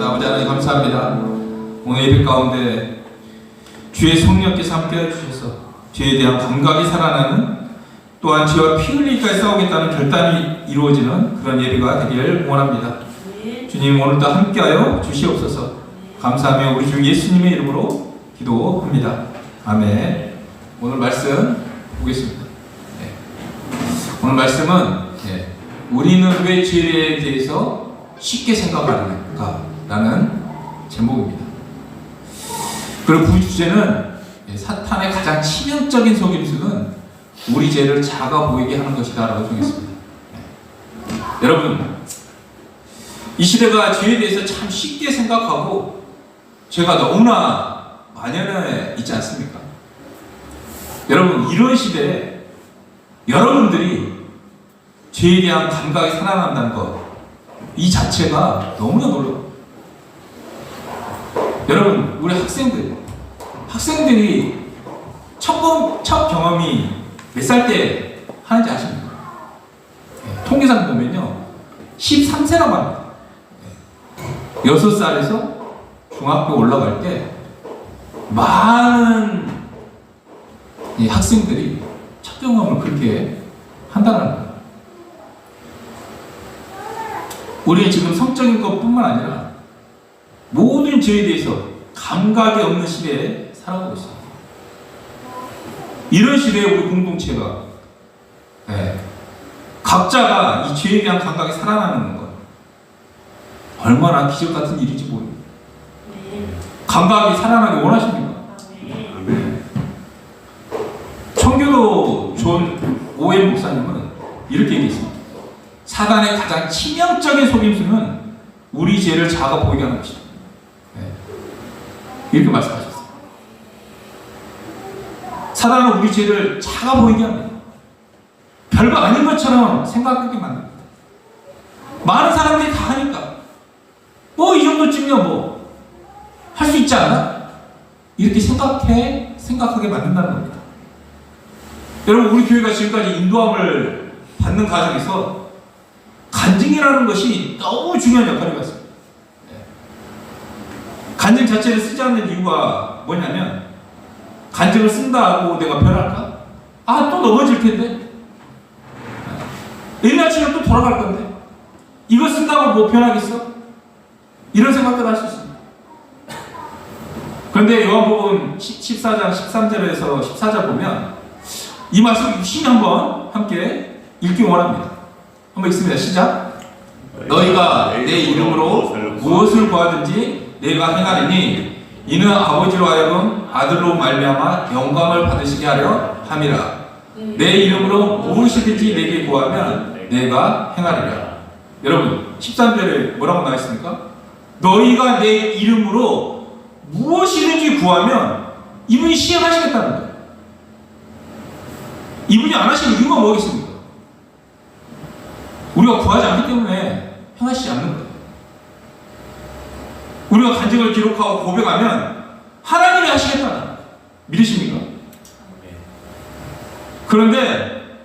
아버지 하나님 감사합니다. 오늘 예배 가운데 주의 성령께서 함께해 주셔서 죄에 대한 감각이 살아나는, 또한 죄와 피 흘리기까지 싸우겠다는 결단이 이루어지는 그런 예배가 되기를 원합니다. 주님, 오늘도 함께하여 주시옵소서. 감사하며 우리 주 예수님의 이름으로 기도합니다. 아멘. 오늘 말씀 보겠습니다. 오늘 말씀은 우리는 왜 죄에 대해서 쉽게 생각하는가? 라는 제목입니다. 그리고 그 주제는 사탄의 가장 치명적인 속임수는 우리 죄를 작아 보이게 하는 것이다 라고 정했습니다. 여러분, 이 시대가 죄에 대해서 참 쉽게 생각하고 죄가 너무나 만연해 있지 않습니까? 여러분, 이런 시대에 여러분들이 죄에 대한 감각이 살아난다는 것, 이 자체가 너무나 놀라워요. 여러분, 우리 학생들이 첫 경험이 몇 살 때 하는지 아십니까? 통계상 보면요, 13세라고 합니다. 6살에서 중학교 올라갈 때 많은 학생들이 첫 경험을 그렇게 한다는 거예요. 우리는 지금 성적인 것뿐만 아니라 모든 죄에 대해서 감각이 없는 시대에 살아가고 있습니다. 이런 시대에 우리 공동체가 각자가 이 죄에 대한 감각이 살아나는 것, 얼마나 기적 같은 일인지 모릅니다. 감각이 살아나기 원하십니까? 청교도 존 오웬 목사님은 이렇게 얘기했습니다. 사단의 가장 치명적인 속임수는 우리 죄를 작아 보이게 하는 것이다. 이렇게 말씀하셨어요. 사단은 우리 죄를 작아 보이게 합니다. 별거 아닌 것처럼 생각하게 만듭니다. 많은 사람들이 다 하니까 뭐 이 정도쯤이면 할 수 있지 않아? 이렇게 생각하게 만든다는 겁니다. 여러분, 우리 교회가 지금까지 인도함을 받는 과정에서 간증이라는 것이 너무 중요한 역할을 했습니다. 간증 자체를 쓰지 않는 이유가 뭐냐면, 간증을 쓴다 하고 내가 변할까? 또 넘어질 텐데. 옛날처럼 또 돌아갈 건데. 이거 쓴다고 뭐 변하겠어? 이런 생각들 할 수 있습니다. 그런데 요한복음 14장 13절에서 14절 보면 이 말씀 유심히 한번 함께 읽기 원합니다. 한번 읽습니다. 시작. 너희가 내 이름으로 무엇을 구하든지 내가 행하리니 이는 아버지로 하여금 아들로 말미암아 영광을 받으시게 하려 함이라. 내 이름으로 무엇이든지 내게 구하면 내가 행하리라. 여러분, 13절에 뭐라고 나와 있습니까? 너희가 내 이름으로 무엇이든지 구하면 이분이 시행하시겠다는 거예요. 이분이 안 하시는 이유가 뭐겠습니까? 우리가 구하지 않기 때문에 행하시지 않는 거예요. 우리가 간증을 기록하고 고백하면 하나님이 하시겠다는 거예요. 믿으십니까? 그런데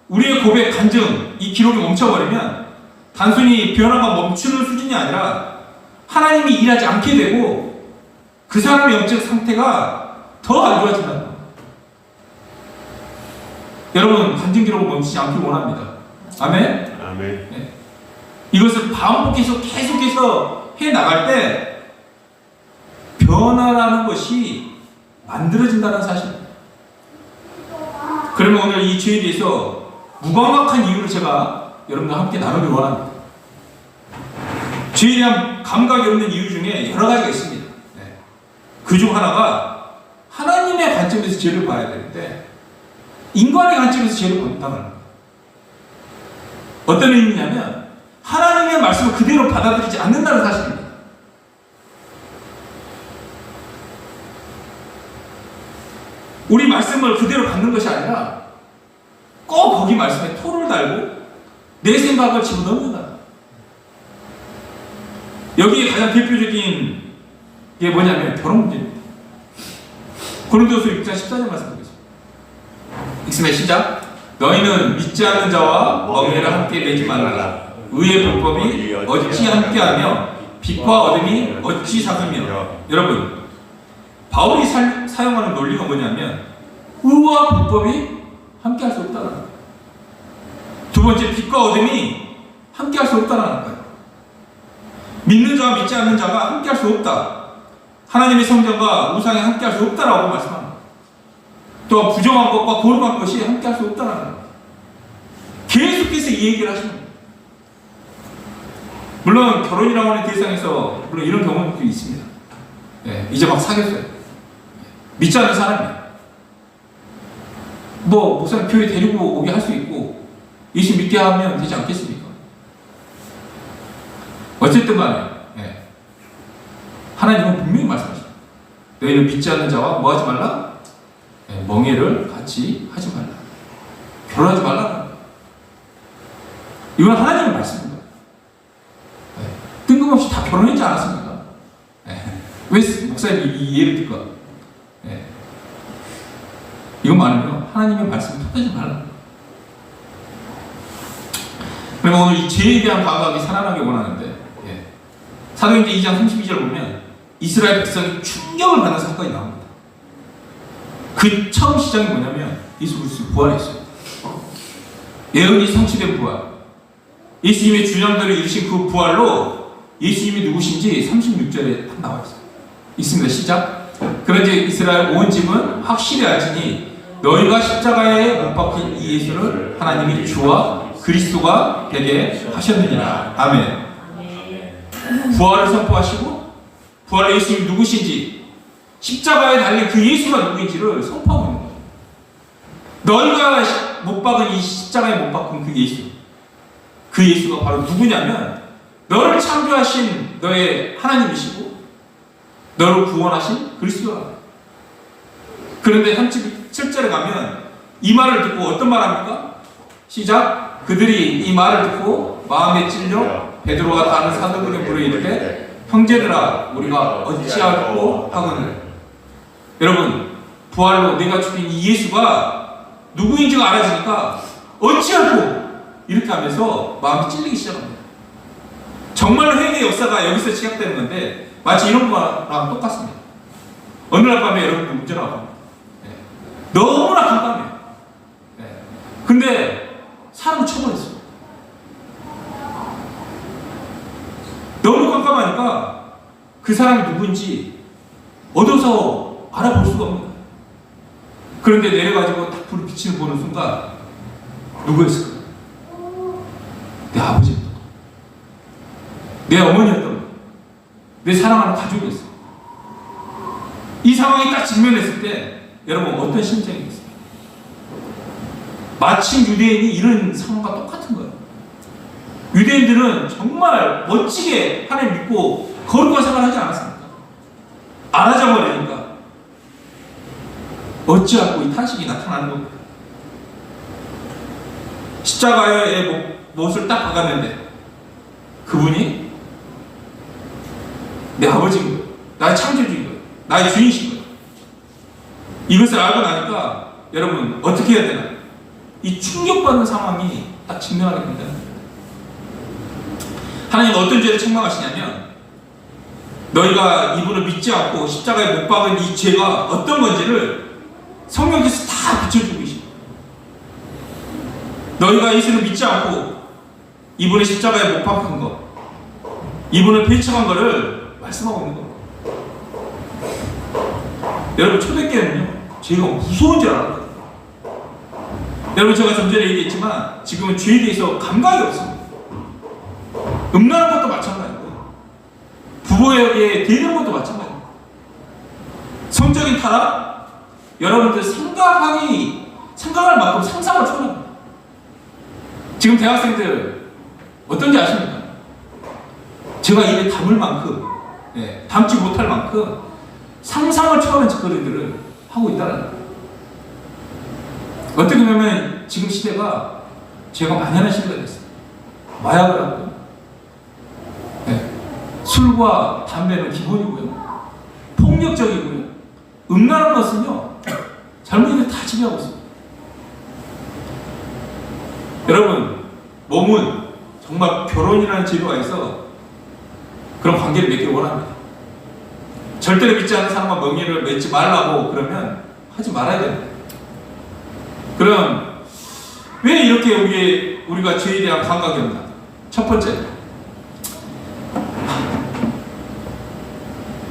우리의 고백, 간증, 이 기록이 멈춰버리면 단순히 변화가 멈추는 수준이 아니라 하나님이 일하지 않게 되고 그 사람의 영적 상태가 더 안 좋아진다는 거예요. 여러분, 간증 기록을 멈추지 않길 원합니다. 아멘? 아멘. 네. 이것을 반복해서 계속해서 해나갈 때 변화라는 것이 만들어진다는 사실입니다. 그러면 오늘 이 죄에 대해서 무감각한 이유를 제가 여러분과 함께 나누길 원합니다. 죄에 대한 감각이 없는 이유 중에 여러 가지가 있습니다. 그 중 하나가 하나님의 관점에서 죄를 봐야 되는데 인간의 관점에서 죄를 본다는 거예요. 어떤 의미냐면 하나님의 말씀을 그대로 받아들이지 않는다는 사실입니다. 우리 말씀을 그대로 받는 것이 아니라 꼭 거기 말씀에 토를 달고 내 생각을 집어넣는다. 여기에 가장 대표적인 게 뭐냐면 결혼 문제입니다. 고린도서 6장 14절 말씀 보겠습니다. 읽습니다. 시작. 너희는 믿지 않는 자와 멍에를 함께 매지 말라. 의의 불법이 어찌 함께하며 빛과 어둠이 어찌 사귀며. 여러분, 바울이 사용하는 논리가 뭐냐면 의와 불법이 함께할 수 없다는 거예요. 두 번째, 빛과 어둠이 함께할 수 없다는 거예요. 믿는 자와 믿지 않는 자가 함께할 수 없다. 하나님의 성전과 우상이 함께할 수 없다라고 말씀합니다. 또 부정한 것과 거룩한 것이 함께할 수 없다는 거예요. 계속해서 이 얘기를 하시는 거예요. 물론 결혼이라고 하는 대상에서 물론 이런 경우도 있습니다. 예, 이제 막 사귀었어요. 믿지 않는 사람이에요. 뭐 목사님 교회 데리고 오게 할 수 있고 예수 믿게 하면 되지 않겠습니까? 어쨌든 간에 예. 하나님은 분명히 말씀하십니다. 너희는 믿지 않는 자와 뭐 하지 말라? 예, 멍해를 같이 하지 말라. 결혼하지 말라. 이건 하나님의 말씀입니다. 예. 뜬금없이 다 결혼했지 않았습니까? 예. 왜 목사님이 이 예를 들까? 예. 이건 말하면 하나님의 말씀을 탓하지 말라. 그리고 오늘 이 죄에 대한 감각이 살아나기 원하는데 예. 사도행전 2장 32절 보면 이스라엘 백성이 충격을 받는 사건이 나옵니다. 그 처음 시작이 뭐냐면 예수 그리스도 부활했어요. 예언이 성취된 부활. 예수님의 주장대로 이루신 그 부활로 예수님이 누구신지 36절에 딱 나와 있어요. 있습니다. 시작. 그런데 이스라엘 온 집은 확실히 알지니 너희가 십자가에 못 박힌 이 예수를 하나님이 주와 그리스도가 되게 하셨느니라. 아멘. 부활을 선포하시고 부활의 예수님이 누구신지 십자가에 달린 그 예수가 누구인지를 선포하고 있는 거예요. 너희가 못 박은 이 십자가에 못 박은 그 예수, 그 예수가 바로 누구냐면 너를 창조하신 너의 하나님이시고 너를 구원하신 그리스도라. 그런데 37절에 가면 이 말을 듣고 어떤 말 합니까? 시작. 그들이 이 말을 듣고 마음에 찔려 베드로가 다른 사도들에 물어 이르되 형제들아 우리가 어찌하고 하거늘. 여러분, 부활로 내가 죽인 이 예수가 누구인지가 알아지니까 어찌하고 이렇게 하면서 마음이 찔리기 시작합니다. 정말로 회개의 역사가 여기서 시작되는 건데 마치 이런 거랑 똑같습니다. 어느 날 밤에 여러분들 운전하고 갑니다. 네. 너무나 깜깜해요. 네. 근데 사람을 쳐버렸어요. 너무 깜깜하니까 그 사람이 누군지 어디서 알아볼 수가 없는 거예요. 그런데 내려가지고 딱 불을 비치는 보는 순간 누구였을까요? 내 아버지였던 거예요. 내 어머니였던 거예요. 내 사랑하는 가족이었어요. 이 상황이 딱 직면했을 때 여러분 어떤 심정이겠습니까? 마침 유대인이 이런 상황과 똑같은 거예요. 유대인들은 정말 멋지게 하나님 믿고 거룩한 생활을 하지 않았습니까? 안 하자 버리니까 어찌하고 이 탄식이 나타나는 겁니다. 십자가의 못을 딱 박았는데 그분이 내 아버지인 거예요. 나의 창조주인 거예요. 나의 주인이신 거예요. 이것을 알고 나니까 여러분 어떻게 해야 되나? 이 충격받는 상황이 딱 직면하게 됩니다. 하나님 어떤 죄를 책망하시냐면 너희가 이분을 믿지 않고 십자가에 못 박은 이 죄가 어떤 건지를 성령께서 다 비춰주고 계십니다. 너희가 예수를 믿지 않고 이분의 십자가에 못 박은 것, 이분을 배척한 것을 말씀하고 있는 겁니다. 여러분 초대교회는요 죄가 무서운 줄 알았거든요. 여러분 제가 좀 전에 얘기했지만 지금은 죄에 대해서 감각이 없습니다. 음란한 것도 마찬가지고요. 부부에게 대는 것도 마찬가지고 성적인 타락, 여러분들 생각할 만큼 상상을 초월합니다. 지금 대학생들 어떤지 아십니까? 제가 입에 담을 만큼 담지 못할 만큼 상상을 초월한 짓거리들을 하고 있다는 거예요. 어떻게 보면 지금 시대가 죄가 만연한 시대가 됐어요. 마약을 하고 술과 담배는 기본이고요. 폭력적이고요. 음란한 것은요. 젊은이들 다 지배하고 있습니다. 여러분 몸은 정말 결혼이라는 제도가 있어 그런 관계를 맺기를 원합니다. 절대로 믿지 않는 사람과 멍에를 맺지 말라고 그러면 하지 말아야 됩니다. 그럼 왜 이렇게 우리가 죄에 대한 감각이 없나? 첫 번째,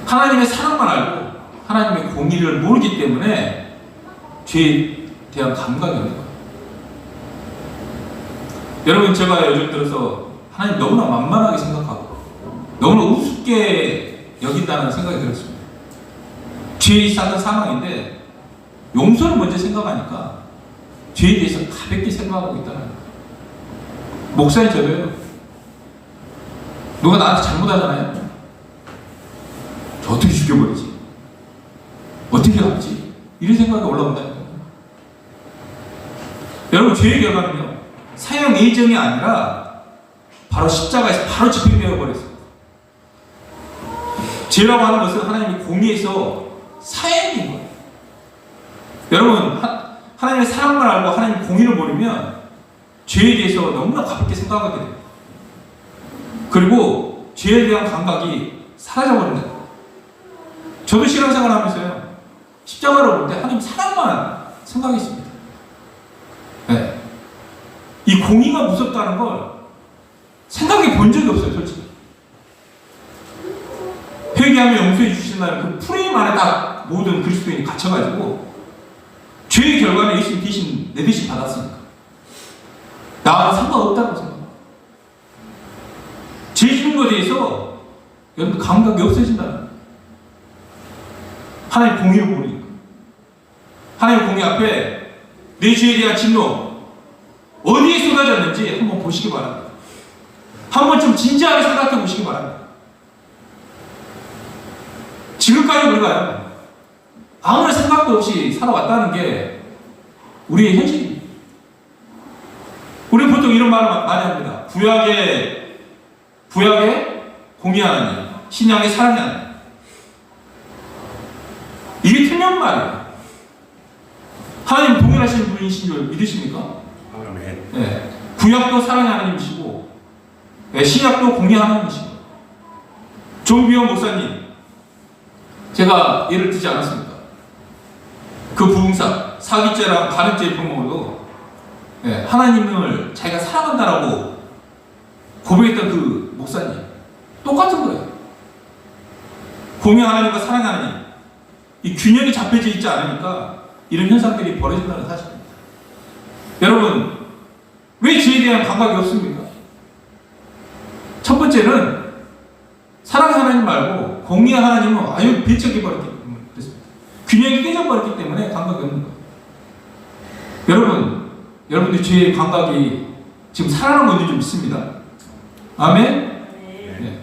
하나님의 사랑만 알고 하나님의 공의를 모르기 때문에 죄에 대한 감각이 없는 거예요. 여러분, 제가 요즘 들어서 하나님 너무나 만만하게 생각하고 너무나 우습게 여긴다는 생각이 들었습니다. 죄의 싹은 사망인데 용서를 먼저 생각하니까 죄에 대해서 가볍게 생각하고 있다는 거예요. 목사님, 저도요. 누가 나한테 잘못하잖아요. 저 어떻게 죽여버리지? 어떻게 갚지? 이런 생각이 올라온다니까요. 여러분, 죄의 결과는요, 사형 예정이 아니라 바로 십자가에서 바로 집행되어 버렸습니다. 죄라고 하는 것은 하나님이 공의에서 사형인 거예요. 여러분, 하나님의 사랑만 알고 하나님의 공의를 모르면 죄에 대해서 너무나 가볍게 생각하게 돼요. 그리고 죄에 대한 감각이 사라져버린다. 저도 신앙생활 하면서요, 십자가를 볼 때 하나님 사랑만 생각했습니다. 네. 이 공의가 무섭다는 걸 생각해 본 적이 없어요, 솔직히. 회개하며 용서해 주신다는 그 프레임 안에 딱 모든 그리스도인이 갇혀가지고 죄의 결과는 예수님 대신 내 대신 받았으니까 나와는 상관없다고 생각합니다. 죄 지는 것에 대해서 여러분 감각이 없어진다는 거예요. 하나님 공의를 모르니까. 하나님 공의 앞에 내 죄에 대한 진노 어디에 쏟아졌는지 한번 보시기 바랍니다. 한 번쯤 진지하게 생각해 보시기 바랍니다. 지금까지 우리가요, 아무런 생각도 없이 살아왔다는 게 우리의 현실입니다. 우리는 보통 이런 말을 많이 합니다. 구약의 공의 하나님, 신약의 사랑의 하나님. 이게 틀린 말이에요. 하나님 동일하신 분이신 줄 믿으십니까? 네. 구약도 사랑의 하나님이시고, 네, 신약도 공의 하나님이시고. 존비영 목사님, 제가 예를 들지 않았습니까? 그 부흥사, 사기죄랑 간음죄 병목으로도, 네, 하나님을 자기가 사랑한다라고 고백했던 그 목사님, 똑같은 거예요. 공의 하나님과 사랑의 하나님, 이 균형이 잡혀져 있지 않으니까 이런 현상들이 벌어진다는 사실입니다. 여러분, 왜 죄에 대한 감각이 없습니까? 첫 번째는 사랑의 하나님 말고 공의의 하나님은 아유 배척해버렸기 때문에 그렇습니다. 균형이 깨져버렸기 때문에 감각이 없는 거예요. 여러분들 죄의 감각이 지금 살아나고 있는지 믿습니다. 아멘? 네.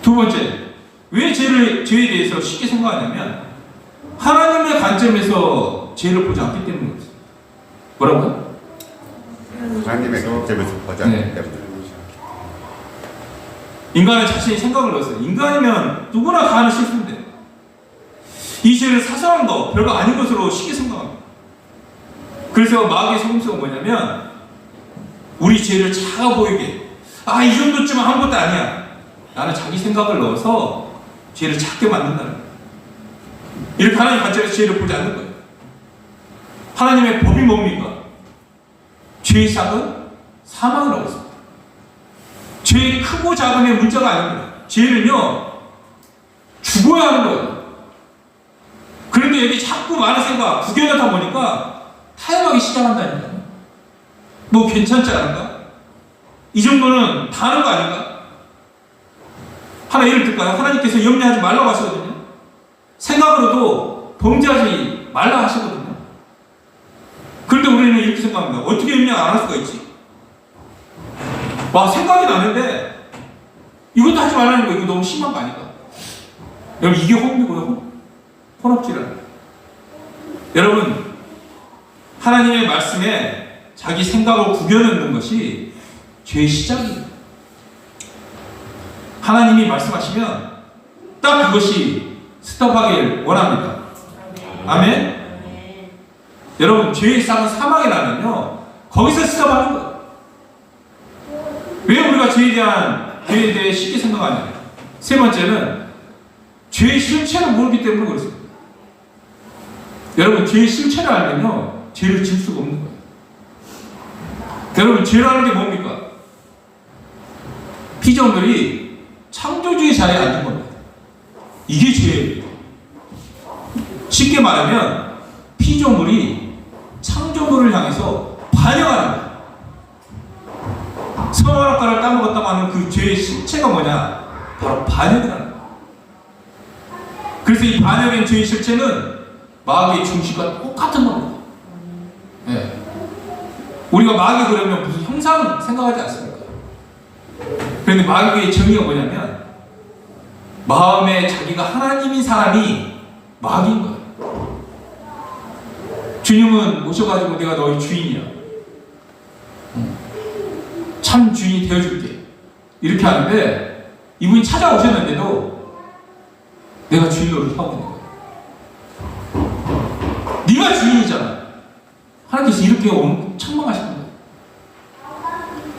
두 번째, 왜 죄에 대해서 쉽게 생각하냐면 하나님의 관점에서 죄를 보지 않기 때문에 그렇습니다. 뭐라고요? 하나님의 관점에서 보지 않기 때문에. 인간은 자신의 생각을 넣었어요. 인간이면 누구나 다 하는 실수인데 이 죄를 사소한 거, 별거 아닌 것으로 쉽게 생각합니다. 그래서 마귀의 속임수가 뭐냐면 우리 죄를 작아 보이게, 이 정도쯤은 아무것도 아니야, 나는 자기 생각을 넣어서 죄를 작게 만든다는 거예요. 이렇게 하나님 관점에서 죄를 보지 않는 거예요. 하나님의 법이 뭡니까? 죄의 삭은 사망이라고 했습니다. 죄의 크고 작음의 문제가 아닙니다. 죄는요, 죽어야 하는 거예요. 그런데 여기 자꾸 많은 생각, 구겨놓다 보니까 타협하기 시작한다니까요. 뭐 괜찮지 않을까? 이 정도는 다 하는 거 아닌가? 하나 예를 들까요? 하나님께서 염려하지 말라고 하시거든요. 생각으로도 범죄하지 말라 하시거든요. 그런데 우리는 이렇게 생각합니다. 어떻게 염려 안 할 수가 있지? 생각이 나는데 이것도 하지 말라는 거, 이거 너무 심한 거 아닌가? 여러분, 이게 혼미고요. 혼합질환. 여러분, 하나님의 말씀에 자기 생각을 구겨넣는 것이 죄의 시작입니다. 하나님이 말씀하시면 딱 그것이 스톱하길 원합니다. 아멘? 여러분, 죄의 싹은 사망이라면요, 거기서 스톱하는 거예요. 왜 우리가 죄에 대해 쉽게 생각하냐? 세 번째는 죄의 실체를 모르기 때문에 그렇습니다. 여러분, 죄의 실체를 알면요, 죄를 질 수가 없는 거예요. 여러분, 죄라는 게 뭡니까? 피조물이 창조주의 자리에 앉은 겁니다. 이게 죄예요. 쉽게 말하면 피조물이 창조물을 향해서 반역하는 거예요. 선악과를 따먹었다고 하는 그 죄의 실체가 뭐냐? 바로 반역이라는 거예요. 그래서 이 반역인 죄의 실체는 마귀의 중심과 똑같은 겁니다. 네. 우리가 마귀 그러면 무슨 형상 생각하지 않습니까? 그런데 마귀의 정의가 뭐냐면 마음에 자기가 하나님인 사람이 마귀인 거예요. 주님은 오셔가지고 내가 너희 주인이야, 참 주인이 되어줄게, 이렇게 하는데 이분이 찾아오셨는데도 내가 주인 노릇을 하고 있는 거예요. 네가 주인이잖아. 하나님께서 이렇게 책망하시는 거예요.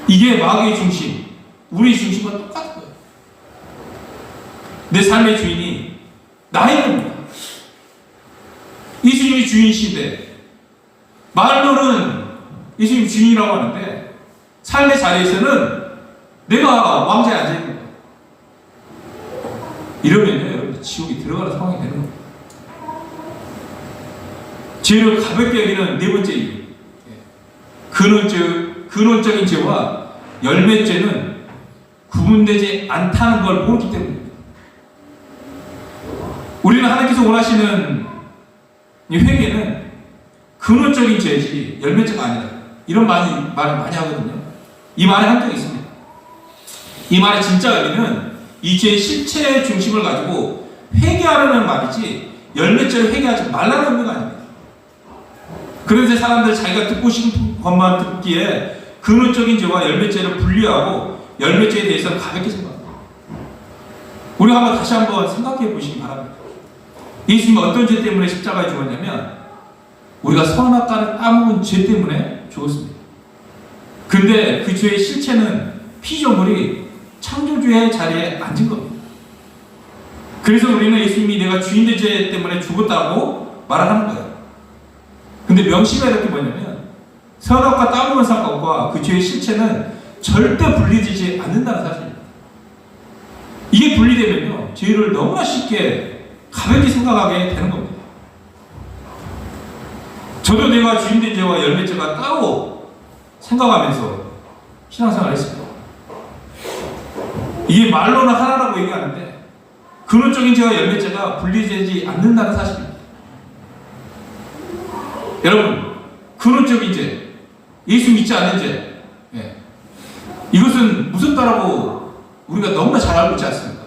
이게 마귀의 중심, 우리의 중심과 똑같은 거예요. 내 삶의 주인이 나의 겁니다. 예수님이 주인이신데, 말로는 예수님이 주인이라고 하는데 삶의 자리에서는 내가 왕자에 앉아있는 거예요. 이러면요, 여러분, 지옥에 들어가는 상황이 되는 거예요. 죄를 가볍게 여기는 네 번째 이유, 근원적인 죄와 열매죄는 구분되지 않다는 걸 모르기 때문입니다. 우리는 하나님께서 원하시는 이 회개는 근원적인 죄지 열매죄가 아니다, 이런 말을 많이 하거든요. 이 말에 한정이 있습니다. 이 말의 진짜 의미는 이 죄의 실체의 중심을 가지고 회개하라는 말이지 열매죄를 회개하지 말라는 의미가 아닙니다. 그런데 사람들 자기가 듣고 싶은 것만 듣기에 근원적인 죄와 열매죄를 분리하고 열매죄에 대해서는 가볍게 생각합니다. 우리가 다시 한번 생각해 보시기 바랍니다. 예수님은 어떤 죄 때문에 십자가에 죽었냐면 우리가 선악과를 따먹은 죄 때문에 죽었습니다. 근데 그 죄의 실체는 피조물이 창조주의 자리에 앉은 겁니다. 그래서 우리는 예수님이 내가 주인의 죄 때문에 죽었다고 말을 하는 거예요. 근데 명시가 이렇게 뭐냐면 선악과 따먹은 사건과 그 죄의 실체는 절대 분리되지 않는다는 사실입니다. 이게 분리되면요, 죄를 너무나 쉽게 가볍게 생각하게 되는 겁니다. 저도 내가 주인된 죄와 열매죄가 따로 생각하면서 신앙생활을 했습니다. 이게 말로는 하나라고 얘기하는데 근원적인 죄와 열매죄가 분리되지 않는다는 사실입니다. 여러분, 근원적인 죄, 예수 믿지 않는 죄, 이것은 무섭다라고 우리가 너무나 잘 알고 있지 않습니까?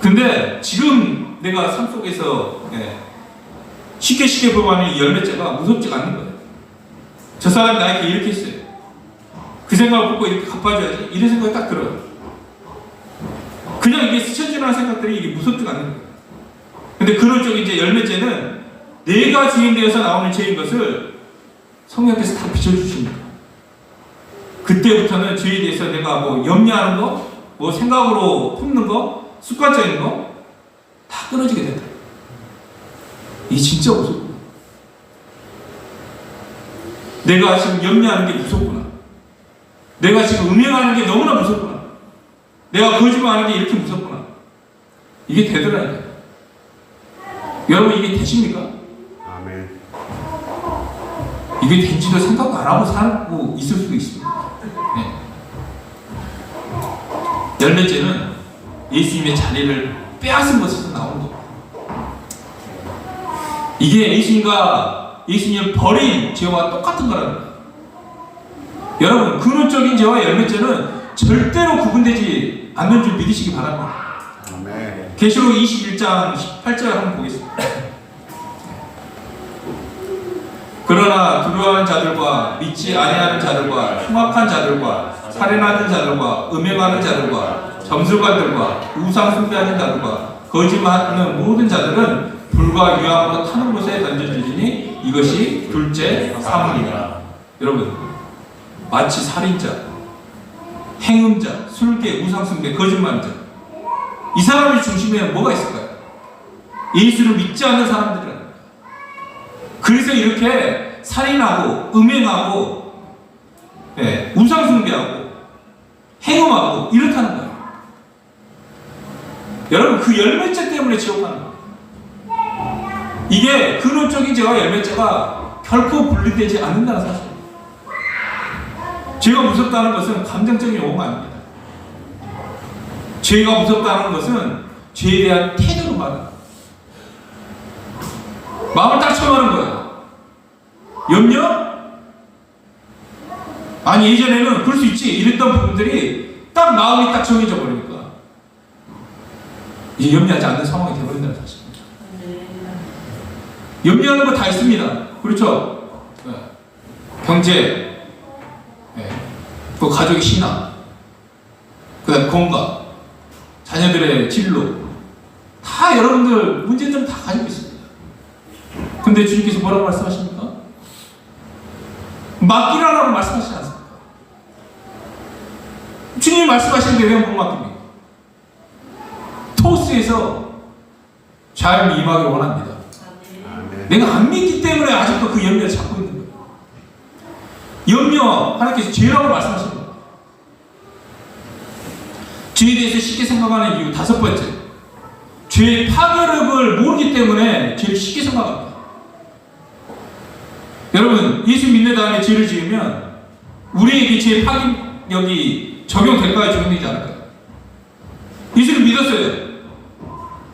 근데 지금 내가 삶 속에서 쉽게 보면 이 열매죄가 무섭지가 않는 거예요. 저 사람이 나에게 이렇게 했어요, 그 생각을 갖고 이렇게 갚아줘야지, 이런 생각이 딱 들어요. 그냥 이게 스쳐 지나는 생각들이 이게 무섭지가 않는 거예요. 근데 근원적인 죄, 열매죄는 내가 주인 되어서 나오는 죄인 것을 성령께서 다 비춰주십니다. 그때부터는 죄에 대해서 내가 뭐 염려하는 거, 뭐 생각으로 품는 거, 습관적인 거 다 끊어지게 된다. 이게 진짜 무섭구나. 내가 지금 염려하는 게 무섭구나. 내가 지금 음행하는 게 너무나 무섭구나. 내가 거짓말하는 게 이렇게 무섭구나. 이게 되더라고요. 여러분, 이게 되십니까? 아멘. 이게 된지도 생각 안 하고 살고 있을 수도 있습니다. 열매죄는 예수님의 자리를 빼앗은 것에서 나오는 겁니다. 이게 예수님을 버린 죄와 똑같은 거라는 거예요. 여러분, 근원적인 죄와 열매죄는 절대로 구분되지 않는 줄 믿으시기 바랍니다. 아멘. 계시록 21장 18절 한번 보겠습니다. 그러나 두려워하는 자들과 믿지 아니하는 자들과 흉악한 자들과 살인하는 자들과 음행하는 자들과 점술관들과 우상 숭배하는 자들과 거짓말하는 모든 자들은 불과 유황으로 타는 곳에 던져지니 이것이 둘째 사망이다. 여러분, 마치 살인자, 행음자, 술개, 우상 숭배, 거짓말자 이 사람의 중심에 뭐가 있을까요? 예수를 믿지 않는 사람들이라는 거예요. 그래서 이렇게 살인하고 음행하고 우상숭배하고 행음하고 이렇다는 거예요. 여러분, 그 열매째 때문에 지옥 가는 거예요. 이게 근원적인 죄와 열매죄가 결코 분리되지 않는다는 사실입니다. 죄가 무섭다는 것은 감정적인 용어가 아닙니다. 죄가 무섭다는 것은 죄에 대한 태도로 말합니다. 마음을 딱 정하는 거예요. 염려? 아니, 예전에는 그럴 수 있지 이랬던 부분들이 딱 마음이 딱 정해져 버리니까 이제 염려하지 않는 상황이 되어버린다는 사실입니다. 염려하는 거 다 있습니다. 그렇죠? 경제, 또 가족의 신앙, 그 다음 건강, 자녀들의 진로, 다 여러분들 문제들은 다 가지고 있습니다. 근데 주님께서 뭐라고 말씀하십니까? 맡기라라고 말씀하시지 않습니까? 주님이 말씀하시는데 왜 못 맡깁니까? 토스에서 잘 임하기를 원합니다. 내가 안 믿기 때문에 아직도 그 염려를 잡고 있는 거예요. 염려, 하나님께서 죄라고 말씀하시는 거예요. 죄에 대해서 쉽게 생각하는 이유 다섯 번째, 죄의 파괴력을 모르기 때문에 죄를 쉽게 생각합니다. 여러분, 예수 믿는 다음에 죄를 지으면 우리에게 죄의 파괴력이 적용될까요? 적용되지 않을까요? 예수를 믿었어요.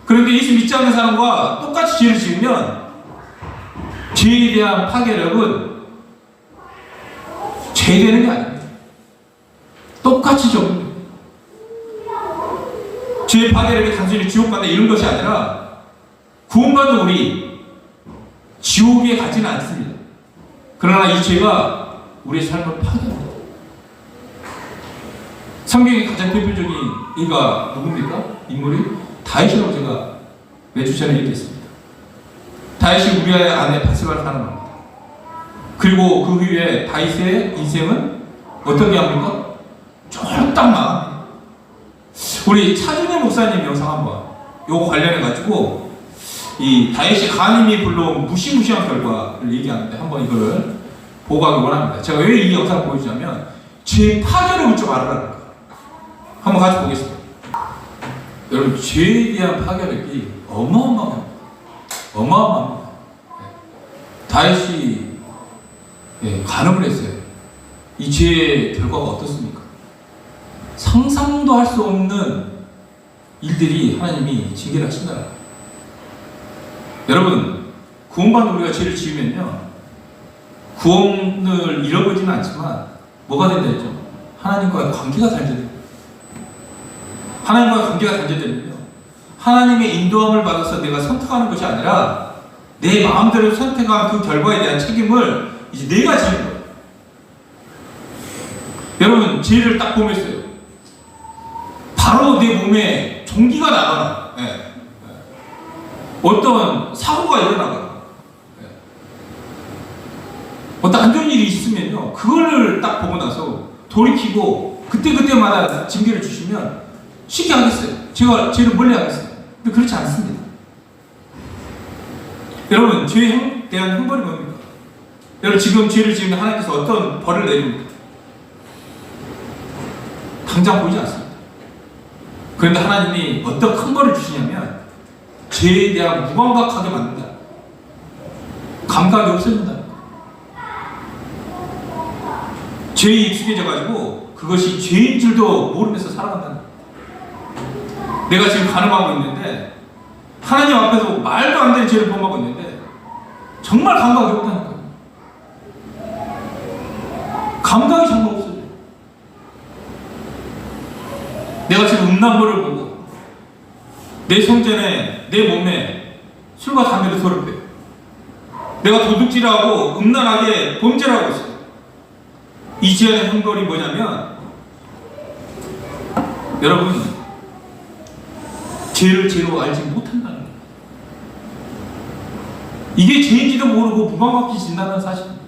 그런데 예수 믿지 않는 사람과 똑같이 죄를 지으면 죄에 대한 파괴력은 죄되는 게 아닙니다. 똑같이 적용됩니다. 죄의 파괴력이 단순히 지옥 간다 이런 것이 아니라 구원받은 우리 지옥에 가지는 않습니다. 그러나 이 죄가 우리의 삶을 파괴합니다. 성경의 가장 대표적인 이가 누굽니까? 인물이 다윗이라고 제가 몇 주 전에 얘기했습니다. 다윗이 우리아의 아내 바세바를 사랑합니다. 그리고 그 후에 다윗의 인생은 어떻게 합니까? 쫄딱 망합니다. 우리 차준혜 목사님 영상 한번 요거 관련해 가지고 이 다윗이 간임이 불러온 무시무시한 결과를 얘기하는데 한번 이거를 보고 가기 원합니다. 제가 왜 이 영상을 보여주냐면 죄 파괴력을 좀 알아라는 거예요. 한번 같이 보겠습니다. 여러분, 죄에 대한 파괴력이 어마어마합니다. 어마어마합니다. 다윗이 간음을 했어요. 이 죄의 결과가 어떻습니까? 상상도 할 수 없는 일들이 하나님이 징계를 하신다는 거예요. 여러분, 구원받은 우리가 죄를 지으면요, 구원을 잃어버리지는 않지만 뭐가 된다 했죠? 하나님과의 관계가 단절됩니다. 하나님과의 관계가 단절되면요, 하나님의 인도함을 받아서 내가 선택하는 것이 아니라 내 마음대로 선택한 그 결과에 대한 책임을 이제 내가 지는 거예요. 여러분, 죄를 딱 보면서요, 바로 내 몸에 종기가 나거나 어떤 사고가 일어나거나 어떤 안 좋은 일이 있으면요, 그걸 딱 보고 나서 돌이키고 그때그때마다 징계를 주시면 쉽게 하겠어요. 제가 죄를 멀리 하겠어요. 근데 그렇지 않습니다. 여러분, 죄에 대한 형벌이 뭡니까? 여러분, 지금 죄를 지으면 하나님께서 어떤 벌을 내립니까? 당장 보이지 않습니다. 그런데 하나님이 어떤 큰 벌을 주시냐면 죄에 대한 무감각하게 만든다. 감각이 없어진다. 죄에 익숙해져가지고 그것이 죄인 줄도 모르면서 살아간다는 거예요. 내가 지금 간음하고 있는데 하나님 앞에서 말도 안 되는 죄를 범하고 있는데 정말 감각이 없다는 거예요. 감각이 정말 없어요. 내가 지금 음란물을 보고 내 성전에, 내 몸에 술과 담배를 더럽혀요. 내가 도둑질하고 음란하게 범죄를 하고 있어요. 이 죄의 형벌이 뭐냐면, 여러분, 죄를 죄로 알지 못한다는 거예요. 이게 죄인지도 모르고 무감각히 진다는 사실입니다.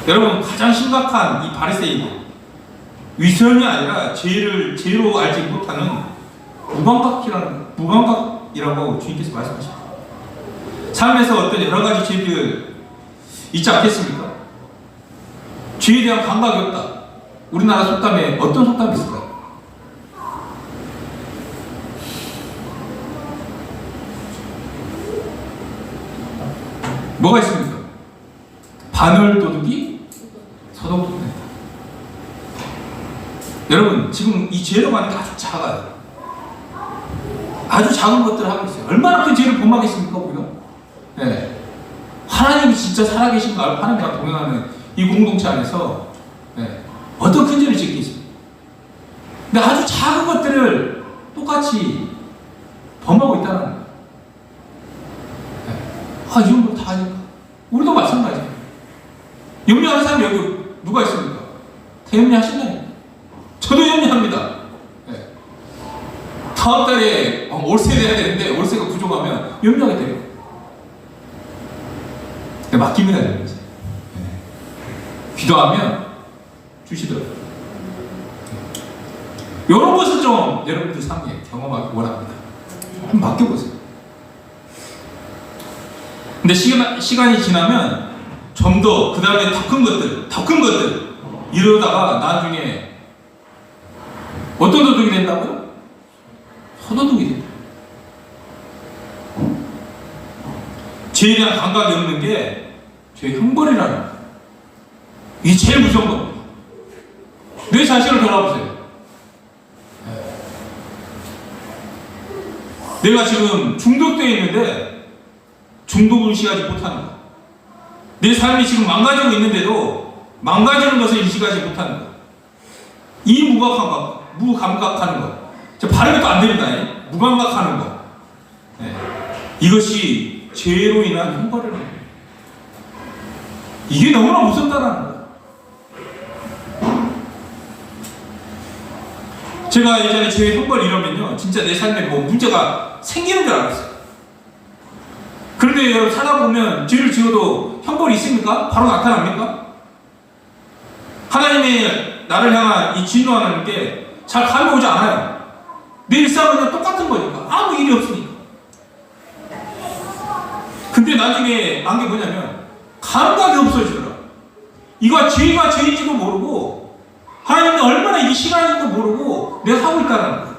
여러분, 가장 심각한 이 바리새인들, 위선이 아니라 죄를 죄로 알지 못하는 무감각이라고 주님께서 말씀하십니다. 삶에서 어떤 여러 가지 죄들 있지 않겠습니까? 죄에 대한 감각이 없다. 우리나라 속담에 어떤 속담이 있을까요? 뭐가 있습니까? 바늘 도둑이 서독 된다. 여러분, 지금 이 죄라고 하는 게 아주 작아요. 아주 작은 것들을 하고 있어요. 얼마나 큰 죄를 범하겠습니까, 우리가? 네. 하나님이 진짜 살아계신가, 하나님과 동행하는 이 공동체 안에서 네. 어떤 큰 죄를 짓겠습니까? 근데 아주 작은 것들을 똑같이 범하고 있다는 거예요. 네. 아, 이 정도 다 하니까. 우리도 마찬가지예요. 염려하는 사람이 여기 누가 있습니까? 다 염려하신다니까. 저도 염려합니다. 네. 다음 달에 월세 내야 되는데 월세가 부족하면 염려하게 돼요. 맡깁니다. 네. 기도하면 주시더라고요. 이런 것을 좀 여러분들 삶에 경험하기 원합니다. 한번 맡겨보세요. 근데 시간이 지나면 좀 더 그 다음에 더 큰 것들 이러다가 나중에 어떤 도둑이 된다고요? 서도둑이 된다. 죄에 대한 감각이 없는 게 죄의 형벌이라는 거예요. 이게 제일 무서운 겁니다. 내 자신을 돌아보세요. 내가 지금 중독되어 있는데 중독을 인식하지 못하는 것. 내 삶이 지금 망가지고 있는데도 망가지는 것을 인식하지 못하는 것. 이 무감각하는 것. 저 발음이 또 안 됩니다. 무감각하는 것. 네. 이것이 죄로 인한 형벌을 합니다. 이게 너무나 무섭다는 거예요. 제가 예전에 죄의 형벌 이러면요, 진짜 내 삶에 뭐 문제가 생기는 줄 알았어요. 그런데 여러분 살아보면 죄를 지어도 형벌이 있습니까? 바로 나타납니까? 하나님이 나를 향한 이 진노하는 게 잘 감이 오지 않아요. 내 일상은 그냥 똑같은 거니까. 아무 일이 없으니까. 근데 나중에 난 게 뭐냐면 감각이 없어지더라. 이거 죄가 죄인지도 모르고 하나님은 얼마나 이게 시간인지도 모르고 내가 하고 있다는 거야.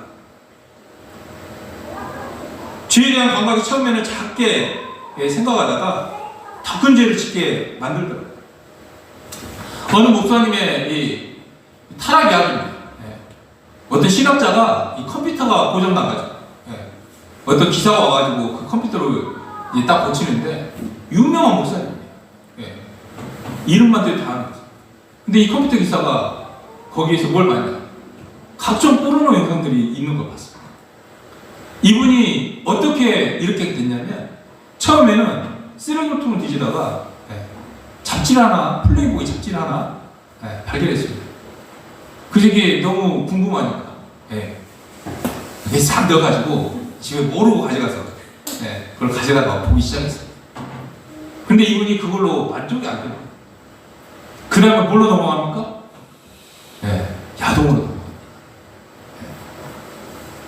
죄에 대한 감각이 처음에는 작게 생각하다가 더 큰 죄를 짓게 만들더라고요. 어느 목사님의 이 타락 이야기입니다. 어떤 신학자가 이 컴퓨터가 고장나가지고 어떤 기사가 와가지고 그 컴퓨터를 딱 고치는데 유명한 목사님이에요. 이름만 들도 다 아는 거죠. 근데 이 컴퓨터 기사가 거기에서 뭘 봤냐? 각종 포르노 영상들이 있는 걸 봤어요. 이분이 어떻게 이렇게 됐냐면 처음에는 쓰레기통을 뒤지다가 잡지 하나, 플레이보이 잡지 하나 발견했습니다. 그래서 이게 너무 궁금하니까 이게 싹 넣어가지고 집에 모르고 가져가서 그걸 가져다가 보기 시작했어요. 근데 이분이 그걸로 만족이 안 돼요. 그 다음에 뭘로 넘어갑니까? 야동으로 넘어갑니다.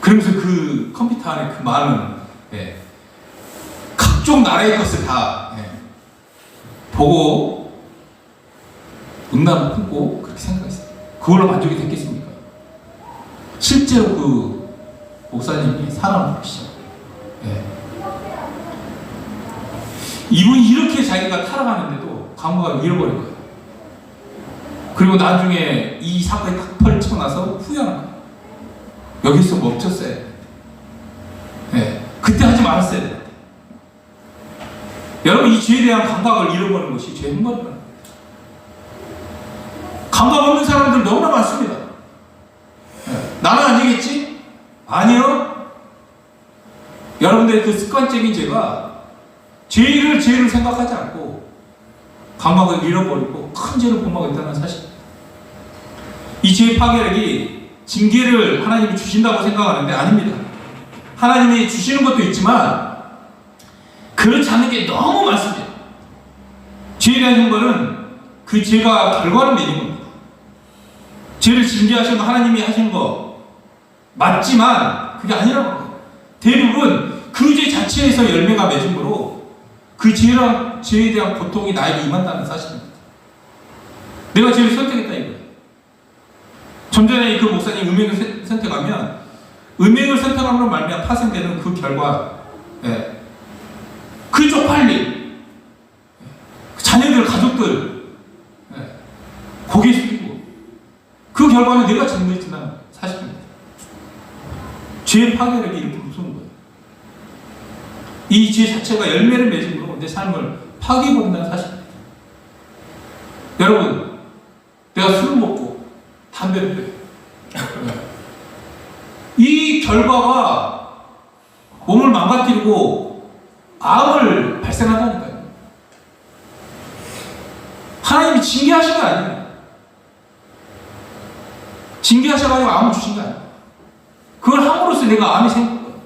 그러면서 그 컴퓨터 안에 그 많은 각종 나라의 것을 다 보고 음란을 품고 그렇게 생각했어요. 그걸로 만족이 됐겠습니까? 실제로 그 목사님이 사람을 보기 시작해요. 이분이 이렇게 자기가 타락하는데도 감각을 잃어버린 거예요. 그리고 나중에 이 사건이 딱 펼치고 나서 후회하는 거예요. 여기서 멈췄어야 돼. 그때 하지 말았어야 돼. 여러분, 이 죄에 대한 감각을 잃어버리는 것이 죄의 형벌입니다. 감각 없는 사람들 너무나 많습니다. 나는 안 되겠지? 아니요. 여러분들의 그 습관적인 죄가 죄를 생각하지 않고 감각을 잃어버리고 큰 죄를 범하고 있다는 사실입니다. 이 죄의 파괴력이 징계를 하나님이 주신다고 생각하는데 아닙니다. 하나님이 주시는 것도 있지만 그렇지 않은 게 너무 많습니다. 죄에 대한 형벌은 그 죄가 결과를 내린 겁니다. 죄를 징계하시는 거 하나님이 하시는 거 맞지만 그게 아니라는 거예요. 대부분 그 죄 자체에서 열매가 맺음으로 그 죄에 대한 고통이 나에게 임한다는 사실입니다. 내가 죄를 선택했다 이거예요. 좀 전에 그 목사님 음행을 선택하면 음행을 선택함으로 말미암아 파생되는 그 결과, 그 쪽팔림, 자녀들, 가족들, 고개 숙이고 그 결과는 내가 짊어지는 사실입니다. 죄의 파괴력이 이렇게 무서운 거예요. 이 죄 자체가 열매를 맺음으로 내 삶을 파괴해버린다는 사실입니다. 여러분, 내가 술을 먹고 담배를 피워요. 이 결과가 몸을 망가뜨리고 암을 발생한다니까요. 하나님이 징계하신 거 아니에요. 징계하셔가지고 암을 주신 거 아니에요. 그걸 함으로써 내가 암이 생긴 거예요.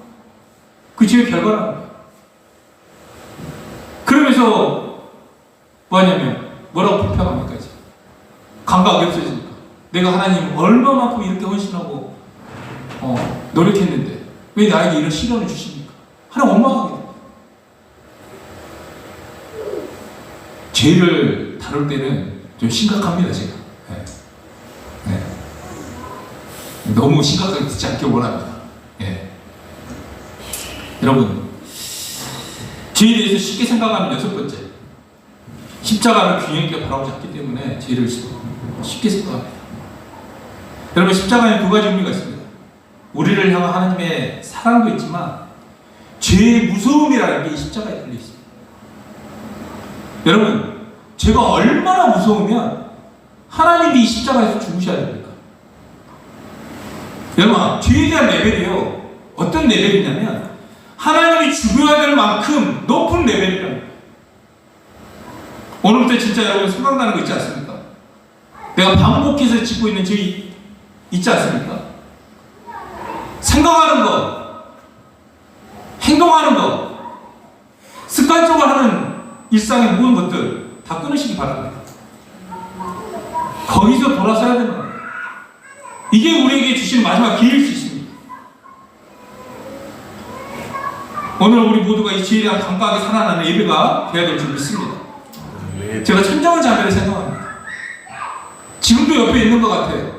그 죄의 결과라는 거예요. 그러면서 뭐하냐면 뭐라고 불평합니까? 이제 감각이 없어지니까 내가 하나님 얼마만큼 이렇게 헌신하고 노력했는데 왜 나에게 이런 시련을 주십니까? 하나님 원망하게 됩니다. 죄를 다룰 때는 좀 심각합니다. 제가 너무 심각하게 듣지 않길 원합니다. 여러분, 죄에 대해서 쉽게 생각하는 여섯 번째, 십자가를 균형 있게 바라보지 않기 때문에 죄를 쉽게 생각합니다. 여러분, 십자가에는 두 가지 의미가 있습니다. 우리를 향한 하나님의 사랑도 있지만 죄의 무서움이라는 게 이 십자가에 달려 있습니다. 여러분, 죄가 얼마나 무서우면 하나님이 이 십자가에서 죽으셔야 됩니까? 여러분, 죄에 대한 레벨이요, 어떤 레벨이냐면 하나님이 죽여야 될 만큼 높은 레벨이라는 거예요. 오늘부터 진짜 여러분 생각나는 거 있지 않습니까? 내가 반복해서 짓고 있는 죄 있지 않습니까? 생각하는 거, 행동하는 거, 습관적으로 하는 일상의 모든 것들 다 끊으시기 바랍니다. 거기서 돌아서야 되는 거예요. 이게 우리에게 주신 마지막 기회일 수 있습니다. 오늘 우리 모두가 이 죄에 대한 감각에 살아나는 예배가 되어야 될 줄 믿습니다. 제가 천정을 자매를 생각합니다. 지금도 옆에 있는 것 같아요.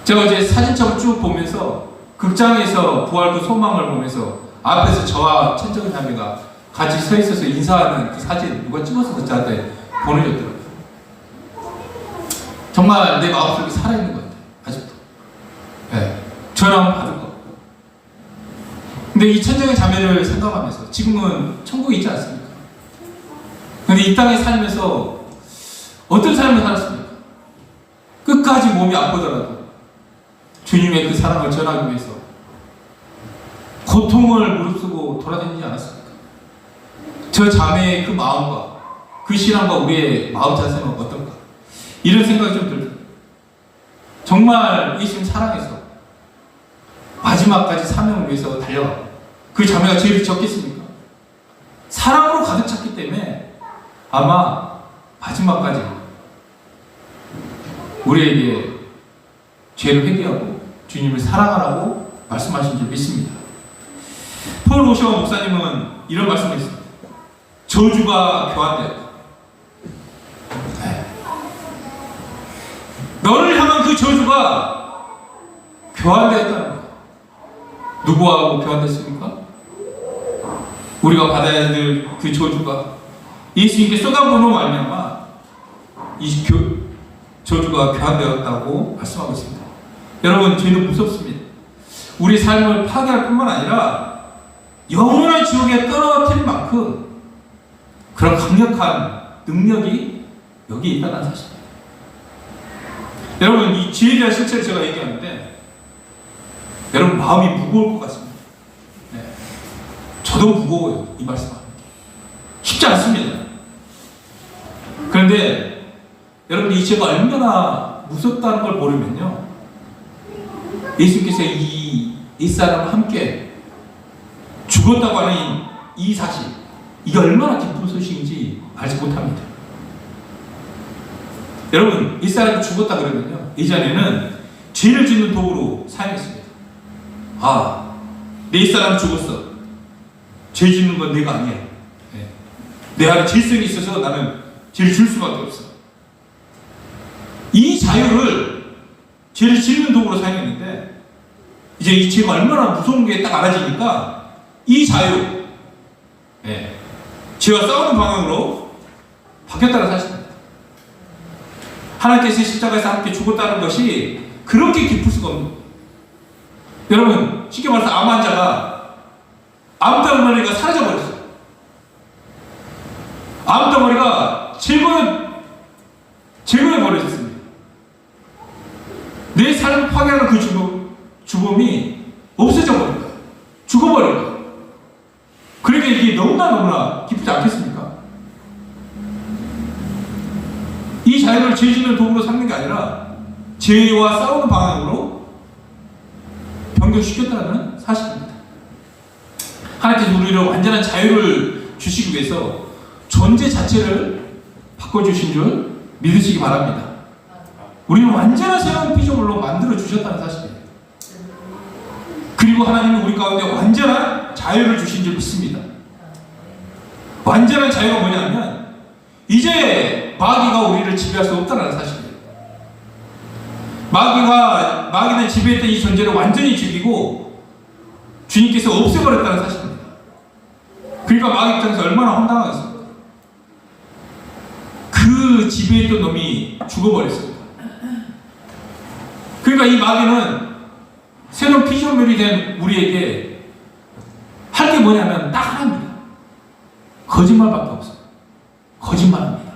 제가 이제 사진첩을 쭉 보면서 극장에서 부활도 소망을 보면서 앞에서 저와 천정을 자매가 같이 서 있어서 인사하는 그 사진 누가 찍어서 저한테 보내줬더라고요. 정말 내 마음속에 살아있는 것 같아요. 아직도. 전화 한번 받을 것 같고. 근데 이 천정의 자매를 생각하면서 지금은 천국에 있지 않습니까? 근데 이 땅에 살면서 어떤 삶을 살았습니까? 끝까지 몸이 아프더라도 주님의 그 사랑을 전하기 위해서 고통을 무릅쓰고 돌아다니지 않았습니까? 저 자매의 그 마음과 그 신앙과 우리의 마음 자세는 어떨까? 이런 생각이 좀 들어요. 정말 예수님 사랑해서 마지막까지 사명을 위해서 달려가고 그 자매가 죄를 졌겠습니까? 사랑으로 가득 찼기 때문에 아마 마지막까지 우리에게 죄를 회개하고 주님을 사랑하라고 말씀하신 줄 믿습니다. 폴 오셔 목사님은 이런 말씀을 했습니다. 저주가 교환되었다. 너를 향한 그 저주가 교환되었다는 거예요. 누구하고 교환됐습니까? 우리가 받아야 될 그 저주가 예수님께 쏟아부음으로 말미암아 이 저주가 교환되었다고 말씀하고 있습니다. 여러분, 죄는 무섭습니다. 우리 삶을 파괴할 뿐만 아니라 영원한 지옥에 떨어뜨릴 만큼 그런 강력한 능력이 여기에 있다는 사실입니다. 여러분, 이 죄에 대한 실체를 제가 얘기하는데 여러분 마음이 무거울 것 같습니다. 저도 무거워요. 이 말씀하는 게 쉽지 않습니다. 그런데 여러분, 이 죄가 얼마나 무섭다는 걸 모르면요, 예수께서 이 사람과 함께 죽었다고 하는 이 사실, 이게 얼마나 기쁜 소식인지 알지 못합니다. 여러분, 이 사람이 죽었다 그러면요, 예전에는 죄를 짓는 도구로 사용했습니다. 아, 내 이 사람 죽었어. 죄 짓는 건 내가 아니야. 내 안에 질성이 있어서 나는 죄를 질 수밖에 없어. 이 자유를 죄를 짓는 도구로 사용했는데, 이제 이 죄가 얼마나 무서운 게 딱 알아지니까 이 자유, 죄와 싸우는 방향으로 바뀌었다는 사실입니다. 하나님께서 십자가에서 함께 죽었다는 것이 그렇게 기쁠 수가 없는 거예요. 여러분, 쉽게 말해서 암 환자가 암덩어리가 사라져버렸어요. 암덩어리가 제거해버렸습니다. 내 삶을 파괴하는 그 죽음이 없어져 버린 거예요. 죽어버린 거예요. 그러니까 이게 너무나 기쁘지 않겠습니까? 이 자유를 죄 짓는 도구로 삼는 게 아니라 죄와 싸우는 방향으로 변경시켰다는 사실입니다. 하나님께서 우리를 완전한 자유를 주시기 위해서 존재 자체를 바꿔주신 줄 믿으시기 바랍니다. 우리는 완전한 새로운 피조물로 만들어 주셨다는 사실이에요. 그리고 하나님은 우리 가운데 완전한 자유를 주신 줄 믿습니다. 완전한 자유가 뭐냐면 이제 마귀가 우리를 지배할 수 없다는 사실이에요. 마귀는 지배했던 이 존재를 완전히 죽이고 주님께서 없애버렸다는 사실입니다. 그러니까 마귀 입장에서 얼마나 황당하겠습니까? 그 지배했던 놈이 죽어버렸습니다. 그러니까 이 마귀는 새로운 피조물이 된 우리에게 할 게 뭐냐면 딱 하나입니다. 거짓말밖에 없어요. 거짓말합니다.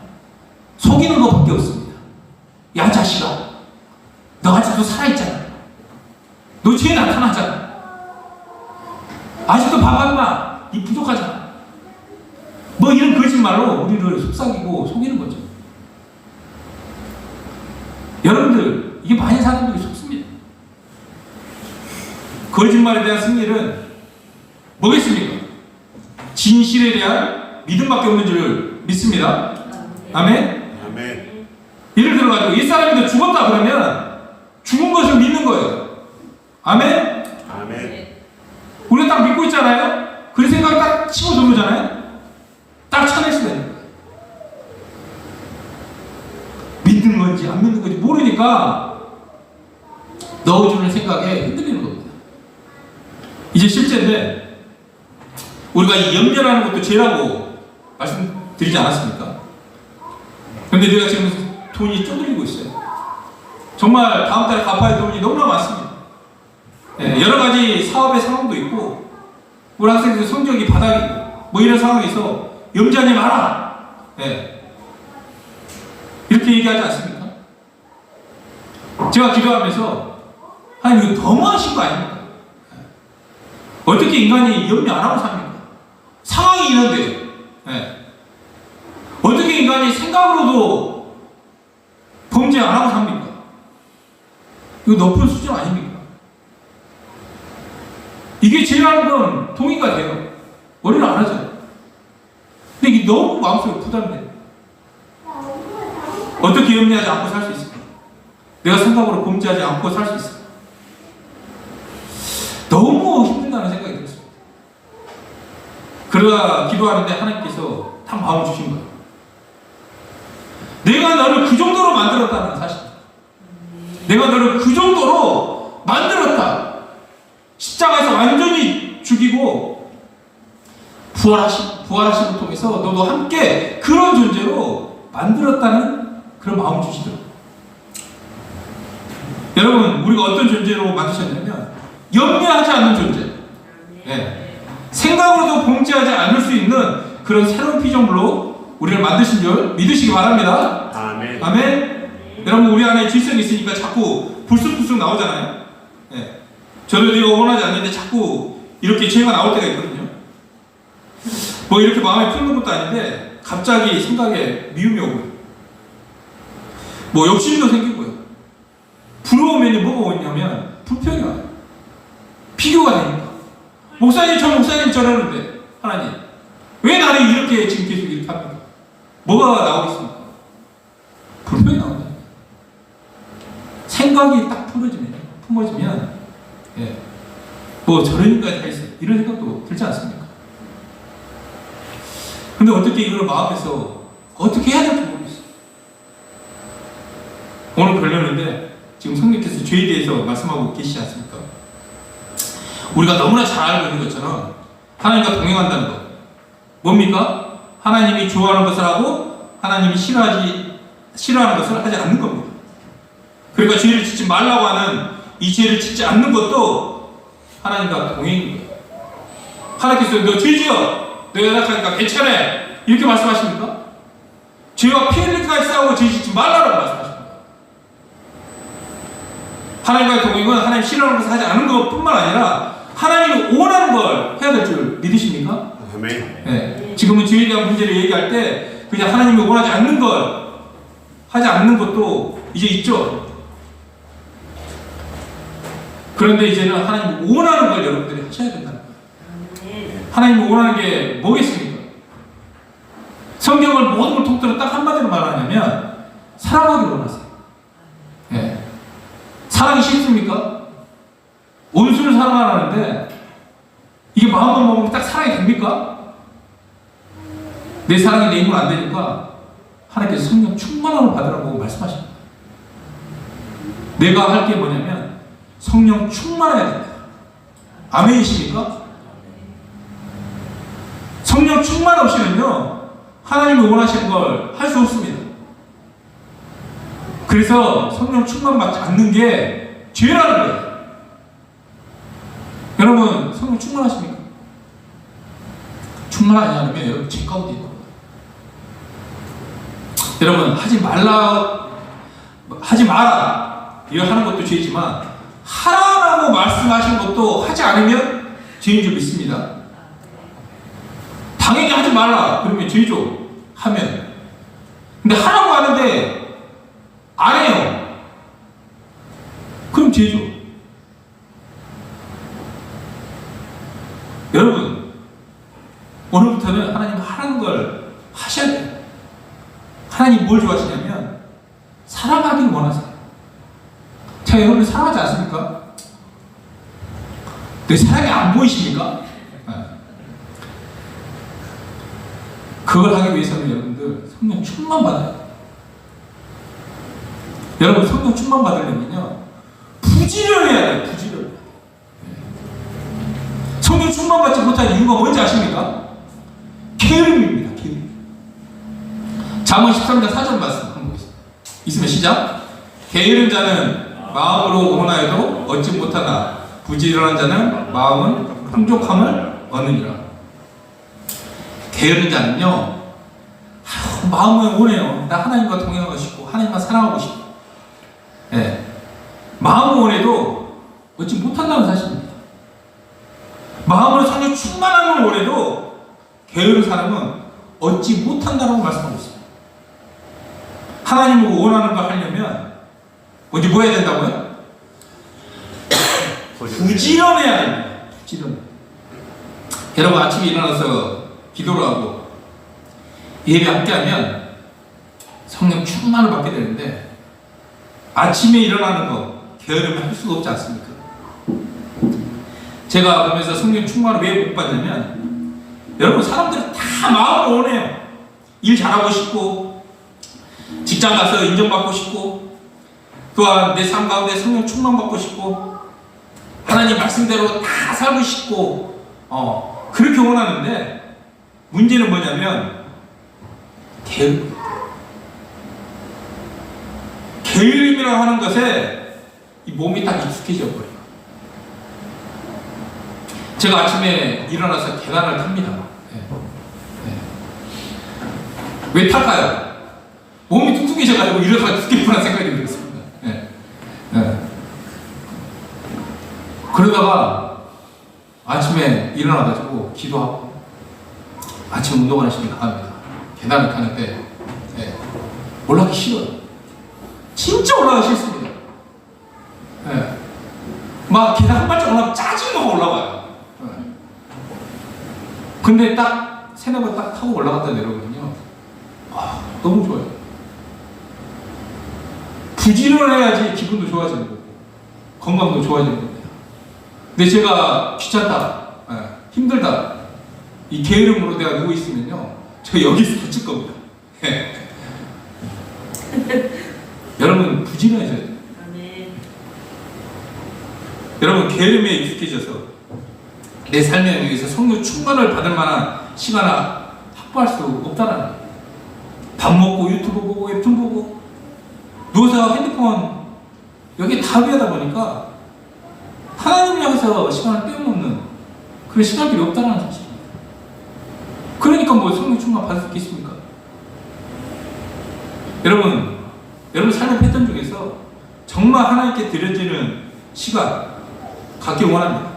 속이는 것밖에 없습니다. 야 자식아, 너 아직도 살아있잖아. 너 죄에 나타나잖아. 아직도 밥안마, 니 부족하잖아. 뭐 이런 거짓말로 우리를 속삭이고 속이는 거죠. 여러분들, 이게 많은 사람들이 속습니다. 거짓말에 대한 승리는 뭐겠습니까? 진실에 대한 믿음밖에 없는 줄 믿습니다. 아멘? 아멘. 예를 들어가지고 이 사람이 죽었다 그러면 죽은 것을 믿는 거예요. 아멘? 아멘. 우리가 딱 믿고 있잖아요? 그 생각이 딱 치고 들어오잖아요? 딱 쳐낼 수가 있는 거예요. 믿는 건지 안 믿는 건지 모르니까 넣어주는 생각에 흔들리는 겁니다. 이제 실제인데 우리가 이 염려라는 것도 죄라고 말씀드리지 않았습니까? 그런데 내가 지금 돈이 쪼들리고 있어요. 정말 다음 달에 갚아야 할 돈이 너무나 많습니다. 여러 가지 사업의 상황도 있고 우리 학생들 성적이 바닥이고 뭐 이런 상황에서 염려하지 마라. 이렇게 얘기하지 않습니까? 제가 기도하면서 하나님 이거 너무하신 거 아닙니까? 어떻게 인간이 염려 안 하고 삽니까? 상황이 이런데요. 어떻게 인간이 생각으로도 범죄 안 하고 삽니까? 이거 높은 수준 아닙니까? 이게 죄라는 건 동의가 돼요. 머리를 안 하잖아요. 근데 이게 너무 마음속에 부담돼요. 어떻게 염려하지 않고 살 수 있을까? 내가 생각으로 범죄하지 않고 살 수 있을까? 너무 힘들다는 생각이 들었습니다. 그러다 기도하는데 하나님께서 딱 마음을 주신 거예요. 내가 너를 그 정도로 만들었다는 사실. 내가 너를 그 정도로 만들었다. 십자가에서 완전히 죽이고 부활하심을 통해서 너도 함께 그런 존재로 만들었다는 그런 마음을 주시더라고요. 여러분, 우리가 어떤 존재로 만드셨냐면 염려하지 않는 존재. 생각으로도 범죄하지 않을 수 있는 그런 새로운 피조물로 우리를 만드신 줄 믿으시기 바랍니다. 아멘. 아멘. 여러분, 우리 안에 질성이 있으니까 자꾸 불쑥불쑥 나오잖아요. 저도 이거 원하지 않는데 자꾸 이렇게 죄가 나올 때가 있거든요. 뭐 이렇게 마음에 푸는 것도 아닌데 갑자기 생각에 미움이 오고요. 뭐 욕심도 생기고요. 부러우면 뭐가 오냐면 불평이 와요. 비교가 되니까. 목사님 저러는데 하나님 왜 나를 이렇게 지금 계속 이렇게 합니까? 뭐가 나오겠습니까? 불평이 나온다. 감각이 딱 품어지면 예, 뭐 저런 일까지 다 있어 이런 생각도 들지 않습니까? 근데 어떻게 이걸 마음에서 어떻게 해야 될지 모르겠어요. 오늘 별로는데 지금 성령께서 죄에 대해서 말씀하고 계시지 않습니까? 우리가 너무나 잘 알고 있는 것처럼 하나님과 동행한다는 것 뭡니까? 하나님이 좋아하는 것을 하고 하나님이 싫어하는 것을 하지 않는 겁니다. 그러니까 죄를 짓지 말라고 하는 이 죄를 짓지 않는 것도 하나님과 동행인 거예요. 하나님께서 너 죄 지어! 너 연약하니까 괜찮아! 이렇게 말씀하십니까? 죄와 피 흘리기까지 싸우고 죄 짓지 말라고 말씀하십니다. 하나님과의 동행은 하나님 싫어하는 것을 하지 않는 것뿐만 아니라 하나님이 원하는 걸 해야 될 줄 믿으십니까? 아멘. 네. 지금은 죄에 대한 문제를 얘기할 때 그냥 하나님이 원하지 않는 걸 하지 않는 것도 이제 있죠. 그런데 이제는 하나님이 원하는 걸 여러분들이 하셔야 된다는 거예요. 하나님이 원하는 게 뭐겠습니까? 성경을 모든 걸 통틀어 딱 한마디로 말하냐면 사랑하기 원하세요. 네. 사랑이 싫습니까? 원수를 사랑하라는데 이게 마음만 먹으면 딱 사랑이 됩니까? 내 사랑이 내 힘으로 안 되니까 하나님께서 성령 충만함을 받으라고 말씀하십니다. 내가 할 게 뭐냐면 성령 충만해야 된다. 아멘이십니까? 성령 충만 없이는요 하나님이 원하시는 걸 할 수 없습니다. 그래서 성령 충만 받지 않는 게 죄라는 거예요. 여러분 성령 충만하십니까? 충만하지 않으면 여러분 죄 가운데 있는 거예요. 여러분 하지 마라 이걸 하는 것도 죄지만 하라고 말씀하신 것도 하지 않으면 죄인 줄 믿습니다. 당연히 하지 말라 그러면 죄죠. 하면 근데 하라고 하는데 안 해요. 그럼 죄죠. 여러분 오늘부터는 하나님 하라는 걸 하셔야 돼요. 하나님 뭘 좋아하시냐면 사랑하기를 원하세요. 제가 여러분을 사랑하지 않습니까? 내 사랑이 안 보이십니까? 네. 그걸 하기 위해서는 여러분들 성령 충만 받아요. 여러분 성령 충만 받으려면요 부지런해야 돼요. 부지런. 성령 충만 받지 못한 이유가 뭔지 아십니까? 게으름입니다. 게으름. 잠언 13장 4절 말씀 한번 보겠습니다. 있으면 시작. 게으른 자는 마음으로 원하여도 얻지 못하나 부지런한 자는 마음은 풍족함을 얻느니라. 게으른 자는요 마음은 원해요. 나 하나님과 동행하고 싶고 하나님과 사랑하고 싶고 네. 마음은 원해도 얻지 못한다는 사실입니다. 마음으로 성령 충만함을 원해도 게으른 사람은 얻지 못한다고 말씀하고 있습니다. 하나님을 원하는 걸 하려면 먼저 뭐 해야 된다고요? 부지런해야 됩니다. 부지런. 여러분 아침에 일어나서 기도를 하고 예배 함께하면 성령 충만을 받게 되는데 아침에 일어나는 거 게으르면 할 수가 없지 않습니까? 제가 보면서 성령 충만을 왜 못 받냐면 여러분 사람들은 다 마음으로 원해요. 일 잘하고 싶고 직장 가서 인정받고 싶고 또한 내 삶 가운데 성령 충만 받고 싶고 하나님 말씀대로 다 살고 싶고 그렇게 원하는데 문제는 뭐냐면 게으름이라고 하는 것에 이 몸이 딱 익숙해져 버려요. 제가 아침에 일어나서 계단을 탑니다. 왜 탈까요? 몸이 뚱뚱해져가지고 일어나서 죽겠구나 생각이 들었습니다. 그러다가 아침에 일어나가지고 기도하고 아침 운동하는 시간에 나갑니다. 계단을 타는데 올라가기 싫어요. 진짜 올라가기 싫습니다. 막 계단 한 발짝 올라가면 짜증나고 올라가요. 근데 딱 세네 번 딱 타고 올라갔다 내려오면요 너무 좋아요. 부지런해야지 기분도 좋아지는 거고 건강도 좋아지는 겁니다. 근데 제가 귀찮다, 힘들다, 이 게으름으로 내가 누워 있으면요, 저 여기서 다칠 겁니다. 여러분 부지런해져야 돼요. 여러분 게으름에 익숙해져서 내 삶에 여기서 성령 충만을 받을 만한 시간을 확보할 수 없다는 거예요. 밥 먹고 유튜브 보고 웹툰 보고 누워서 핸드폰 여기 다 위하다 보니까 하나님을 향해서 시간을 빼먹는 그런 시간들이 없다는 사실입니다. 그러니까 뭐 성령 충만 받을 수 있겠습니까? 여러분 삶의 패턴 중에서 정말 하나님께 드려지는 시간 갖길 원합니다.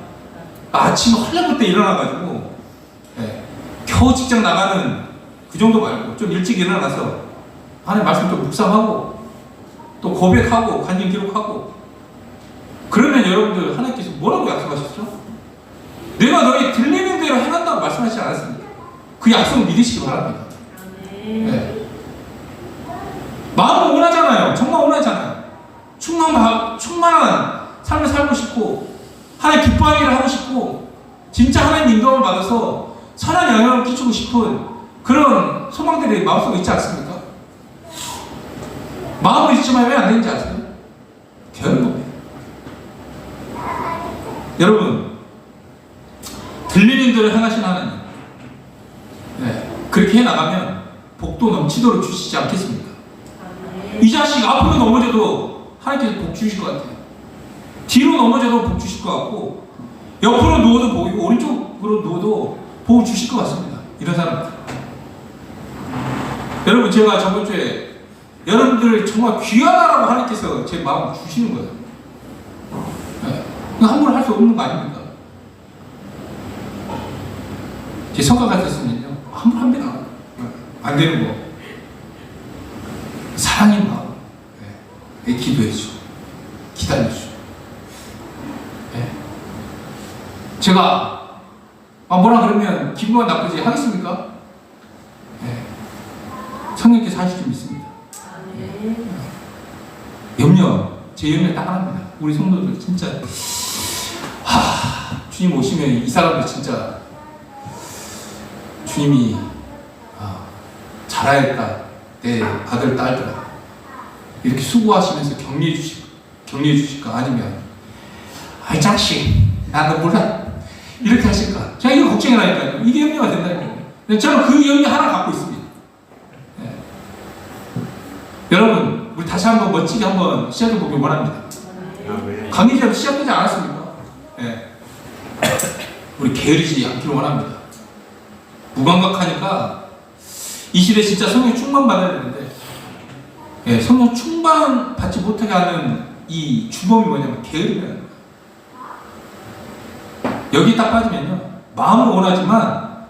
아침 헐레벌떡 일어나가지고 겨우 직장 나가는 그 정도 말고 좀 일찍 일어나서 하나님 말씀 좀 묵상하고 또 고백하고 간증 기록하고 그러면 여러분들 하나님께서 뭐라고 약속하셨죠? 내가 너희 들리는 대로 행한다고 말씀하시지 않았습니까? 그 약속을 믿으시기 바랍니다. 마음은 원하잖아요. 정말 원하잖아요. 충만한 삶을 살고 싶고 하나님 기뻐하는 일을 하고 싶고 진짜 하나님 인도함을 받아서 선한 영향을 끼치고 싶은 그런 소망들이 마음속에 있지 않습니까? 마음은 있지만 왜 안 되는지 아세요? 게으른 겁니다. 여러분 들리는 대로 행하신 하나님 그렇게 해나가면 복도 넘치도록 주시지 않겠습니까? 이 자식 앞으로 넘어져도 하나님께서 복 주실 것 같아요. 뒤로 넘어져도 복 주실 것 같고 옆으로 누워도 복이고 오른쪽으로 누워도 복 주실 것 같습니다. 이런 사람들. 여러분 제가 저번 주에 여러분들 정말 귀하다라고 하나님께서 제 마음을 주시는 거예요. 함부로 할 수 없는 거 아닙니까? 제 성과 같았으면요 함부로 합니다. 안 되는 거. 사랑의 마음, 기도해주고 기다려주고. 제가 뭐라 그러면 기분가 나쁘지 하겠습니까? 성령께서 하실 줄 믿습니다. 제 염려 딱 하나입니다. 우리 성도들 진짜 주님 오시면 이 사람들 진짜 주님이 잘하였다 내 아들 딸들아 이렇게 수고하시면서 격려해 주실까 아니면 아이 자식 나도 몰라 이렇게 하실까 제가 이거 걱정이라니까요. 이게 염려가 된다는 거예요. 저는 그 염려 하나 갖고 있습니다. 여러분 우리 다시 한번 멋지게 한번 시작해 보길 원합니다. 강의제도 시작되지 않았습니까? 우리 게으르지 않기를 원합니다. 무감각하니까 이 시대 진짜 성령 충만 받아야 되는데 성령 충만 받지 못하게 하는 이 주범이 뭐냐면 게으름이라는 거예요. 여기 딱 빠지면요 마음은 원하지만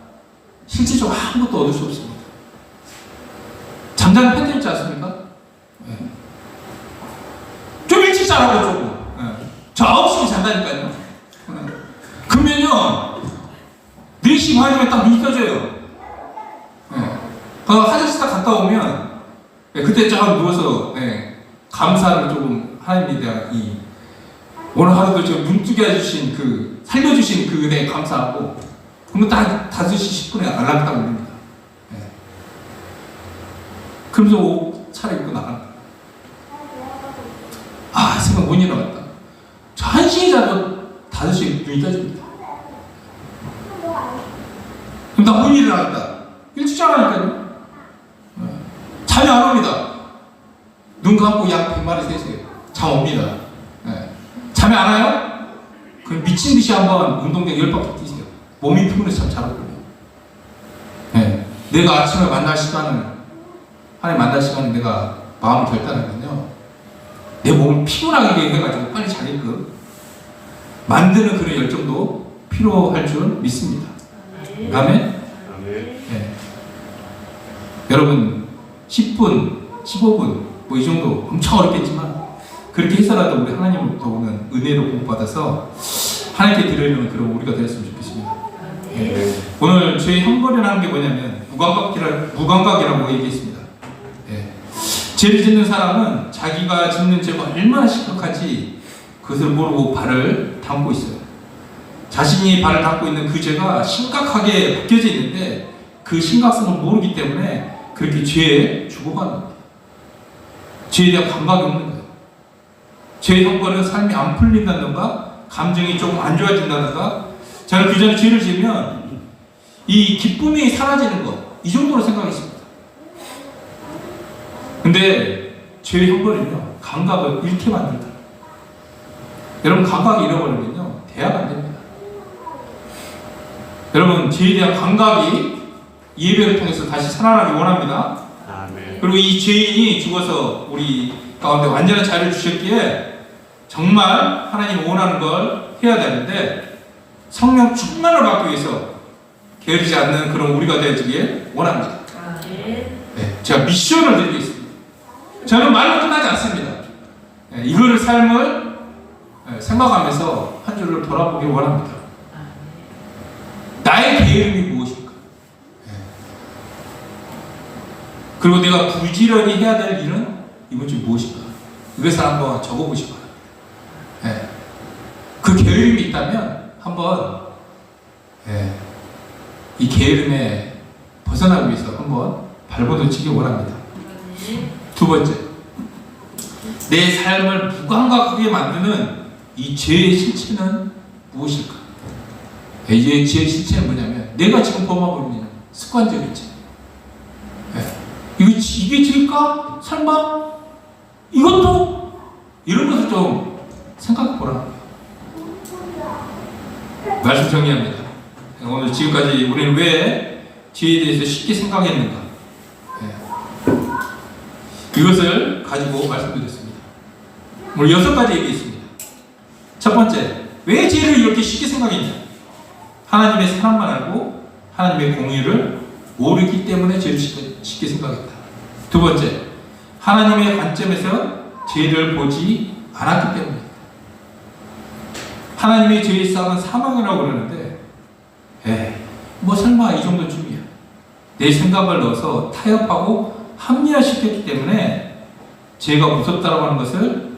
실질적으로 아무것도 얻을 수 없습니다. 잠자는 패턴 있지 않습니까? 좀 일찍 자라고 조금 저 9시에 잔다니까요. 그러면요 4시 반이면 딱 눈이 떠져요. 화장실 딱 갔다 오면 그때 쫙 누워서 감사를 조금 하나님에 대한 오늘 하루도 저 눈뜨게 해주신 살려주신 그 은혜에 감사하고 그러면 딱 5시 10분에 알람 딱 울립니다. 그러면서 옷 차려입고 나갑니다. 생각 못 일어났다. 저 1시에 자도 5시에 눈이 떠집니다. 그럼 나 못 일어났다. 일찍 자라니까요. 잠이 안 옵니다. 눈 감고 약 100마리 세세요. 잠 옵니다. 잠이 안 와요? 그럼 미친 듯이 한번 운동장 10바퀴 뛰세요. 몸이 피곤해서 잠 잘 오거든요. 내가 아침에 만날 시간을 하나님 만날 시간에 내가 마음을 결단하면요 내 몸을 피곤하게 해가지고 빨리 자게끔 만드는 그런 열정도 필요할 줄 믿습니다. 아멘? 여러분 10분, 15분 뭐 이 정도 엄청 어렵겠지만 그렇게 해서라도 우리 하나님으로부터 오는 은혜로 공부받아서 하나님께 드리는 그런 우리가 되었으면 좋겠습니다. 오늘 저희 형벌이라는 게 뭐냐면 무감각이라고 얘기했습니다. 죄를 짓는 사람은 자기가 짓는 죄가 얼마나 심각한지 그것을 모르고 발을 담고 있어요. 자신이 발을 담고 있는 그 죄가 심각하게 벗겨져 있는데 그 심각성을 모르기 때문에 그렇게 죄에 죽어가는 겁니다. 죄에 대한 감각이 없는 거예요. 죄의 형벌은 삶이 안 풀린다든가 감정이 조금 안 좋아진다든가 저는 그 전에 죄를 지으면 이 기쁨이 사라지는 것 이 정도로 생각했습니다. 근데 죄의 형벌은요 감각을 잃게 만든다. 여러분 감각이 잃어버리면요 대화가 안 됩니다. 여러분 죄에 대한 감각이 예배를 통해서 다시 살아나기 원합니다. 아멘. 그리고 이 죄인이 죽어서 우리 가운데 완전한 자유를 주셨기에 정말 하나님 원하는 걸 해야 되는데 성령 충만을 받기 위해서 게으르지 않는 그런 우리가 되어지길 원합니다. 네, 제가 미션을 드리겠습니다. 저는 말로 끝나지 않습니다. 네, 이거를 삶을 생각하면서 한 줄로 돌아보길 원합니다. 나의 게으름이 무엇일까? 그리고 내가 부지런히 해야 될 일은 이번 주 무엇일까? 이것을 한번 적어보시기 바랍니다. 그 게으름이 있다면 한번 이 게으름에 벗어나기 위해서 한번 발버둥 치기 원합니다. 두 번째, 내 삶을 무감각하게 만드는 이 죄의 실체는 무엇일까? 이 죄의 실체는 뭐냐면 내가 지금 범하고 있는 습관적인 죄. 이게 죄일까? 설마? 이것도? 이런 것을 좀 생각해 보라는 거예요. 말씀 정리합니다. 오늘 지금까지 우리는 왜 죄에 대해서 쉽게 생각했는가? 이것을 가지고 말씀드렸습니다. 오늘 6가지 얘기했습니다. 첫 번째, 왜 죄를 이렇게 쉽게 생각했냐? 하나님의 사랑만 알고 하나님의 공의를 모르기 때문에 죄를 쉽게 생각했다. 두 번째, 하나님의 관점에서 죄를 보지 않았기 때문입니다. 하나님의 죄의 싹은 사망이라고 그러는데 뭐 설마 이 정도쯤이야. 내 생각을 넣어서 타협하고 합리화시켰기 때문에 죄가 무섭다고 하는 것을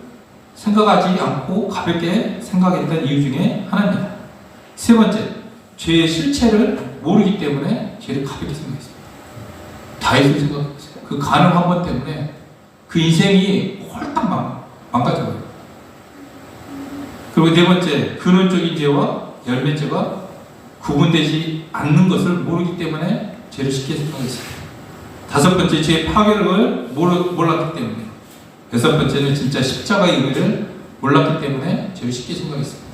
생각하지 않고 가볍게 생각했던 이유 중에 하나입니다. 세 번째, 죄의 실체를 모르기 때문에 죄를 가볍게 생각했습니다. 다윗을 생각했어요. 그 간음 한 번 때문에 그 인생이 홀딱 망가져버려요. 그리고 네 번째, 근원적인 죄와 열매죄가 구분되지 않는 것을 모르기 때문에 죄를 쉽게 생각했습니다. 다섯 번째, 죄의 파괴력을 몰랐기 때문에. 여섯 번째는 진짜 십자가의 의미를 몰랐기 때문에 죄를 쉽게 생각했습니다.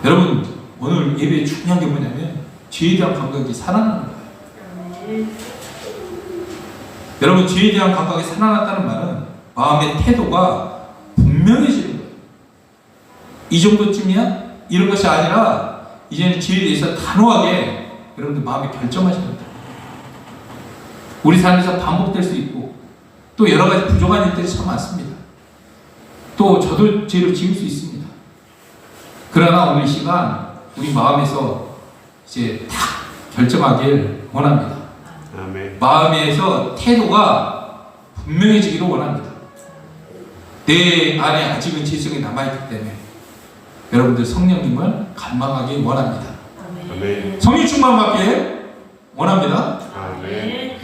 여러분, 오늘 예배의 중요한 게 뭐냐면 죄에 대한 감각이 살아나는 거예요. 여러분, 죄에 대한 감각이 살아났다는 말은 마음의 태도가 분명해지는 거예요. 이 정도쯤이야? 이런 것이 아니라 이제는 죄에 대해서 단호하게 여러분들 마음에 결정하셔야 됩니다. 우리 삶에서 반복될 수 있고 또 여러 가지 부족한 일들이 참 많습니다. 또 저도 죄를 지을 수 있습니다. 그러나 오늘 이 시간 우리 마음에서 이제 딱 결정하길 원합니다. 아멘. 마음에서 태도가 분명해지기를 원합니다. 내 안에 아직은 죄성이 남아있기 때문에 여러분들 성령님을 갈망하기 원합니다. 아멘. 성령 충만 받게 원합니다. 아멘.